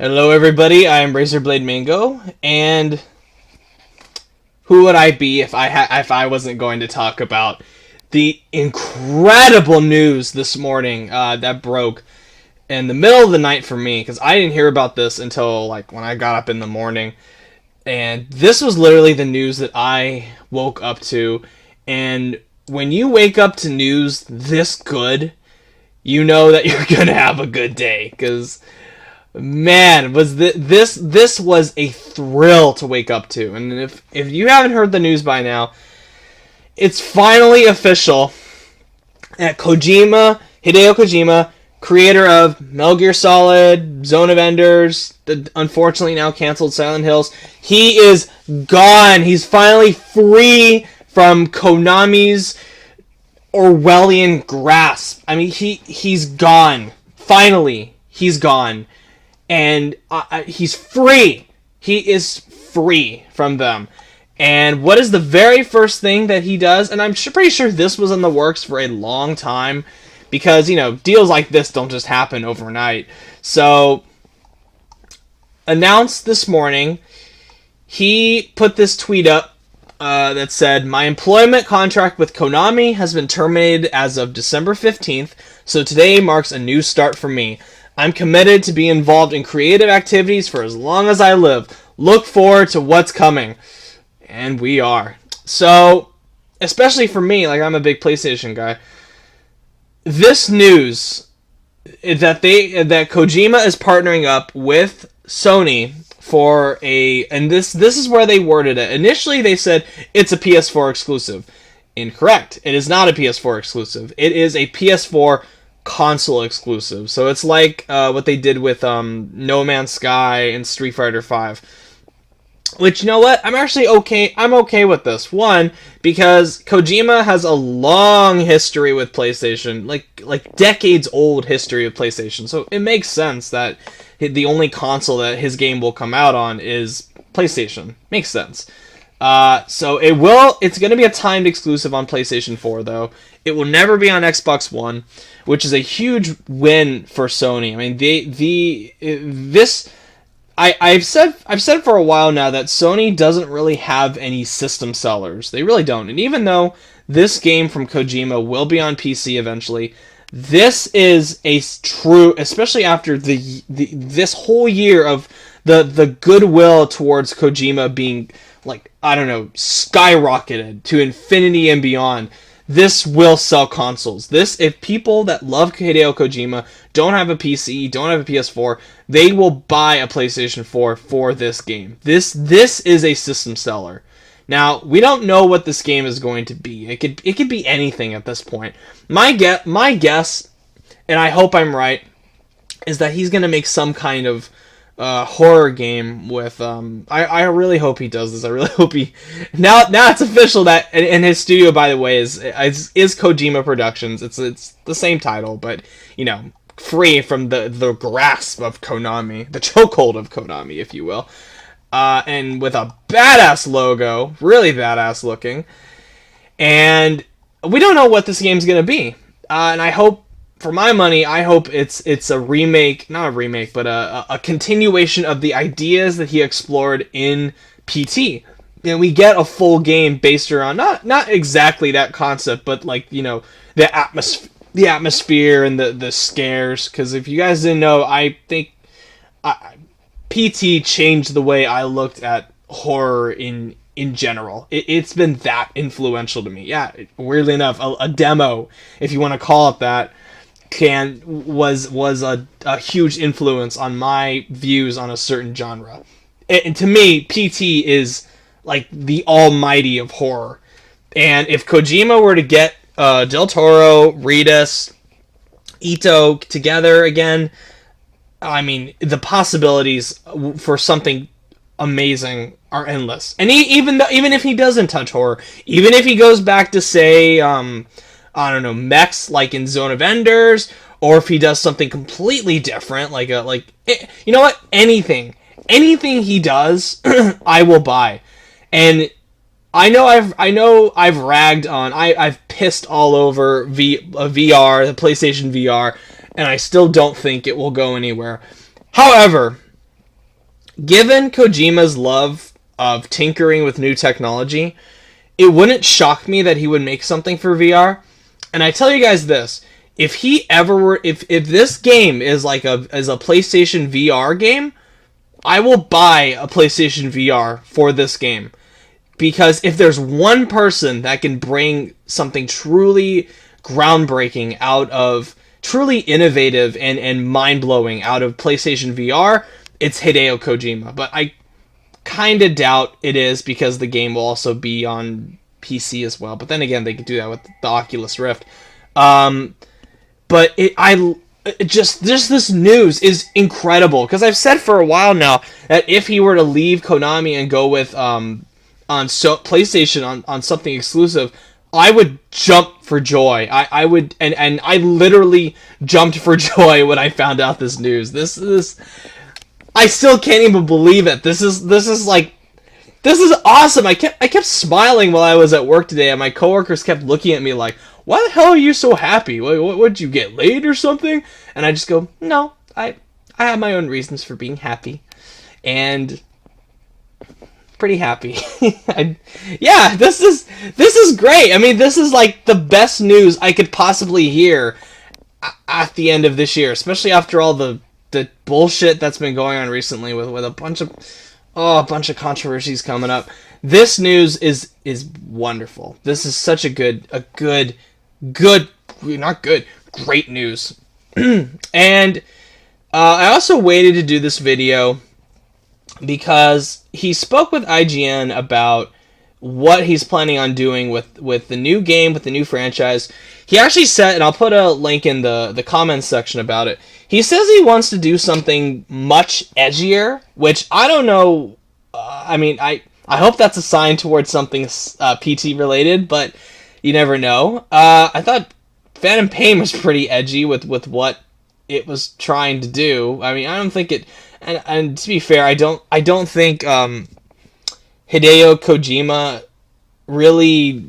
Hello everybody, I am Razorblade Mango, and who would I be if I wasn't going to talk about the incredible news this morning that broke in the middle of the night for me, because I didn't hear about this until like when I got up in the morning, and this was literally the news that I woke up to. And when you wake up to news this good, you know that you're gonna have a good day, because man, was this was a thrill to wake up to. And if you haven't heard the news by now, it's finally official that Hideo Kojima, creator of Metal Gear Solid, Zone of Enders, the unfortunately now canceled Silent Hills, he is gone. He's finally free from Konami's Orwellian grasp. I mean, he's gone. Finally, he's gone. And he's free. He is free from them. And what is the very first thing that he does? And I'm pretty sure this was in the works for a long time, because, you know, deals like this don't just happen overnight. So, announced this morning, he put this tweet up that said, "My employment contract with Konami has been terminated as of December 15th, so today marks a new start for me. I'm committed to be involved in creative activities for as long as I live. Look forward to what's coming." And we are. So, especially for me, like, I'm a big PlayStation guy. This news that Kojima is partnering up with Sony for and this is where they worded it. Initially, they said it's a PS4 exclusive. Incorrect. It is not a PS4 exclusive. It is a PS4 console exclusive. So it's like what they did with No Man's Sky and Street Fighter V. Which, you know what? I'm actually okay. I'm okay with this. One, because Kojima has a long history with PlayStation, like decades old history of PlayStation. So it makes sense that the only console that his game will come out on is PlayStation. Makes sense. So it's going to be a timed exclusive on PlayStation 4, though. It will never be on Xbox One, which is a huge win for Sony. I mean, I've said for a while now that Sony doesn't really have any system sellers. They really don't. And even though this game from Kojima will be on PC eventually, this is a true, especially after this whole year of the goodwill towards Kojima being, like, I don't know, skyrocketed to infinity and beyond. This will sell consoles. If people that love Hideo Kojima don't have a PC, don't have a PS4, they will buy a PlayStation 4 for this game. This is a system seller. Now, we don't know what this game is going to be. It could be anything at this point. My guess, and I hope I'm right, is that he's going to make some kind of horror game with I really hope he does this. I really hope he now it's official that, and his studio, by the way, is Kojima Productions. It's the same title, but, you know, free from the grasp of Konami, the chokehold of Konami, if you will, and with a badass logo, really badass looking, and we don't know what this game's gonna be, and I hope, for my money, I hope it's a remake, not a remake, but a continuation of the ideas that he explored in PT. And we get a full game based around not exactly that concept, but, like, you know, the atmosphere and the scares. Because if you guys didn't know, I think PT changed the way I looked at horror in general. It's been that influential to me. Yeah, weirdly enough, a demo, if you want to call it that, was a huge influence on my views on a certain genre. And to me, PT is like the almighty of horror. And if Kojima were to get Del Toro, Reedus, Ito together again, I mean, the possibilities for something amazing are endless. And even if he doesn't touch horror, even if he goes back to, say, I don't know, mechs like in Zone of Enders, or if he does something completely different, you know what? Anything he does, I will buy. And I know I've ragged on, I've pissed all over VR, the PlayStation VR, and I still don't think it will go anywhere. However, given Kojima's love of tinkering with new technology, it wouldn't shock me that he would make something for VR. And I tell you guys this, if he ever were, if this game is like a PlayStation VR game, I will buy a PlayStation VR for this game. Because if there's one person that can bring something truly groundbreaking out of, truly innovative and mind-blowing out of PlayStation VR, it's Hideo Kojima. But I kind of doubt it is, because the game will also be on PC as well. But then again, they could do that with the Oculus Rift. But just this news is incredible, because I've said for a while now that if he were to leave Konami and go with PlayStation on something exclusive, I would jump for joy. I would, and I literally jumped for joy when I found out this news. This I still can't even believe it. This is awesome. I kept smiling while I was at work today, and my coworkers kept looking at me like, "Why the hell are you so happy? Would you get laid or something?" And I just go, "No, I have my own reasons for being happy, and pretty happy." Yeah, this is great. I mean, this is like the best news I could possibly hear at the end of this year, especially after all the bullshit that's been going on recently with a bunch of controversies coming up. This news is wonderful. This is such great news. And I also waited to do this video because he spoke with IGN about what he's planning on doing with the new game, with the new franchise. He actually said, and I'll put a link in the comments section about it, he says he wants to do something much edgier, which I don't know. I mean, I hope that's a sign towards something PT related, but you never know. I thought Phantom Pain was pretty edgy with what it was trying to do. I mean, I don't think it, and to be fair, I don't think Hideo Kojima really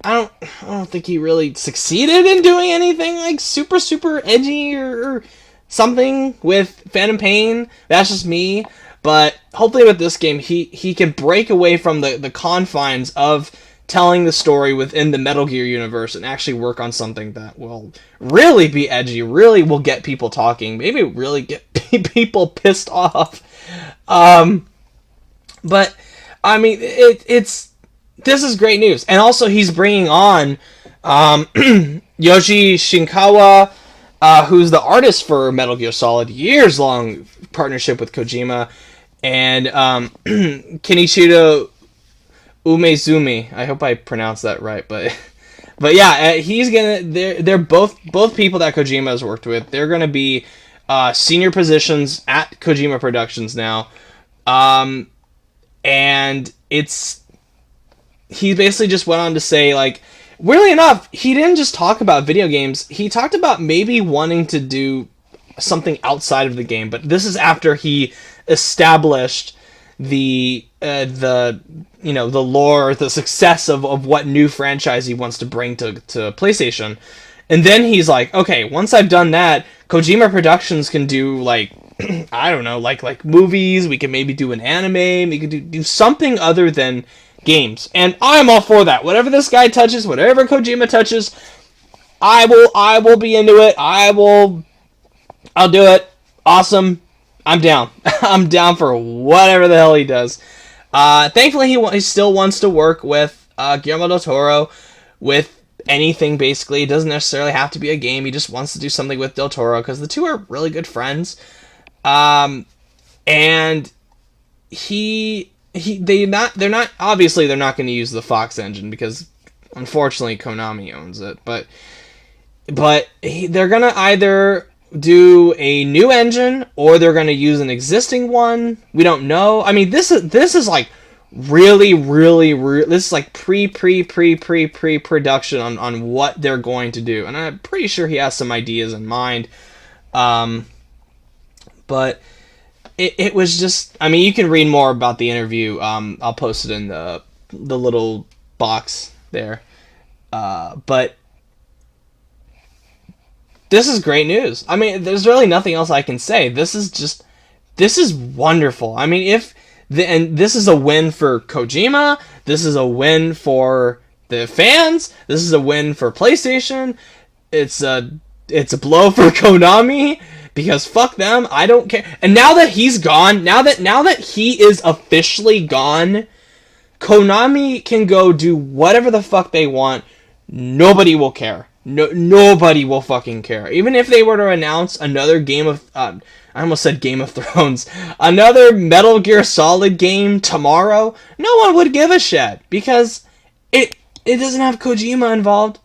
I don't think he really succeeded in doing anything like super edgy or something with Phantom Pain. That's just me. But hopefully with this game, he can break away from the confines of telling the story within the Metal Gear universe and actually work on something that will really be edgy, really will get people talking, maybe really get people pissed off. But I mean, this is great news. And also he's bringing on Yoshi Shinkawa, who's the artist for Metal Gear Solid, years-long partnership with Kojima, and Kenichiro Umezumi. I hope I pronounced that right, but yeah, he's gonna. They're both people that Kojima has worked with. They're gonna be senior positions at Kojima Productions now, and he basically just went on to say, like, weirdly enough, he didn't just talk about video games. He talked about maybe wanting to do something outside of the game, but this is after he established the lore, the success of what new franchise he wants to bring to PlayStation. And then he's like, okay, once I've done that, Kojima Productions can do, like, I don't know, like movies, we can maybe do an anime, we could do something other than games. And I'm all for that. Whatever this guy touches, whatever Kojima touches, I will be into it. I'll do it. Awesome. I'm down. I'm down for whatever the hell he does. Thankfully, he still wants to work with Guillermo del Toro with anything, basically. It doesn't necessarily have to be a game. He just wants to do something with del Toro because the two are really good friends. And they're not obviously they're not going to use the Fox engine because unfortunately Konami owns it, but they're going to either do a new engine or they're going to use an existing one. We don't know. I mean, this is like really this is like pre-production on what they're going to do, and I'm pretty sure he has some ideas in mind. But it was just, I mean, you can read more about the interview. I'll post it in the little box there. But This is great news. I mean, there's really nothing else I can say. This is wonderful. I mean, and this is a win for Kojima. This is a win for the fans. This is a win for PlayStation. It's a blow for Konami because fuck them. I don't care. And now that he's gone, now that he is officially gone, Konami can go do whatever the fuck they want. Nobody will care. Nobody will fucking care. Even if they were to announce another game of, I almost said Game of Thrones, another Metal Gear Solid game tomorrow, no one would give a shit because it doesn't have Kojima involved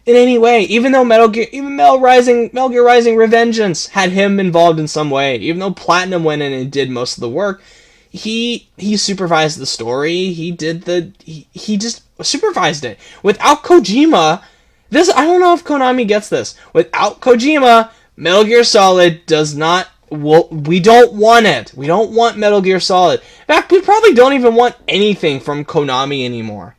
in any way. Even though Metal Gear Rising Revengeance had him involved in some way, even though Platinum went in and did most of the work, he supervised the story. He just supervised it. Without Kojima, I don't know if Konami gets this. Without Kojima, Metal Gear Solid does not. We don't want it. We don't want Metal Gear Solid. In fact, we probably don't even want anything from Konami anymore.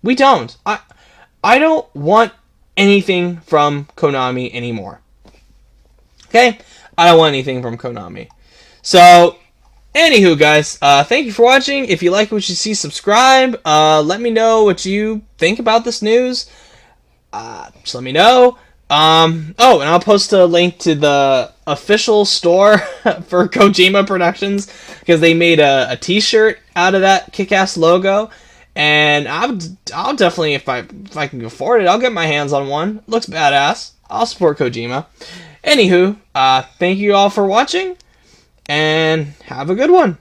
We don't. I don't want anything from Konami anymore. Okay? I don't want anything from Konami. So, anywho, guys, thank you for watching. If you like what you see, subscribe. Let me know what you think about this news. Just let me know. And I'll post a link to the official store for Kojima Productions because they made a T-shirt out of that kick-ass logo, and I'll definitely, if I can afford it, I'll get my hands on one. It looks badass. I'll support Kojima. Anywho, thank you all for watching, and have a good one.